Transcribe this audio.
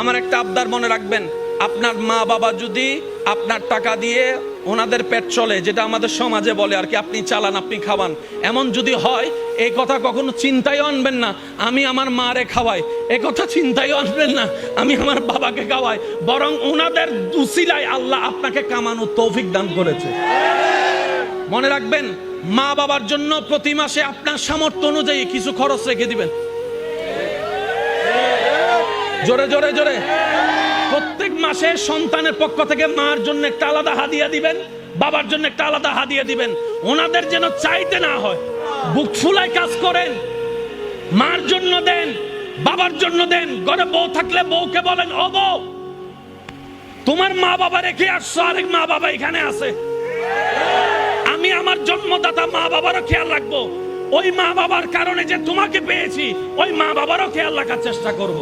আমার একটা আবদার মনে রাখবেন, আপনার মা বাবা যদি আপনার টাকা দিয়ে ওনাদের পেট চলে, যেটা আমাদের সমাজে বলে আর কি, আপনি চালান আপনি খাওয়ান, এমন যদি হয় এই কথা কখনো চিন্তায় আনবেন না আমি আমার মারে খাওয়াই, এ কথা চিন্তায় আনবেন না আমি আমার বাবাকে খাওয়াই, বরং ওনাদের উসিলায় আল্লাহ আপনাকে কামানোর তৌফিক দান করেছে। মনে রাখবেন, মা বাবার জন্য প্রতি মাসে আপনার সামর্থ্য অনুযায়ী কিছু খরচ রেখে দিবেন। জোরে জোরে জোরে প্রত্যেক মাসে সন্তানের পক্ষ থেকে মার জন্য একটা আলাদা হাদিয়া দিবেন, বাবার জন্য একটা আলাদা হাদিয়া দিবেন। ওনাদের যেন চাইতে না হয়, বুক ফুলায় কাজ করেন। মার জন্য দেন, বাবার জন্য দেন। ঘরে বউ থাকলে বউকে বলেন, ও বউ, তোমার মা বাবা রেখে আসছো, আরেক মা বাবা এখানে আছে, আমি আমার জন্মদাতা মা বাবারও খেয়াল রাখবো। ওই মা বাবার কারণে যে তোমাকে পেয়েছি, ওই মা বাবারও খেয়াল রাখার চেষ্টা করব।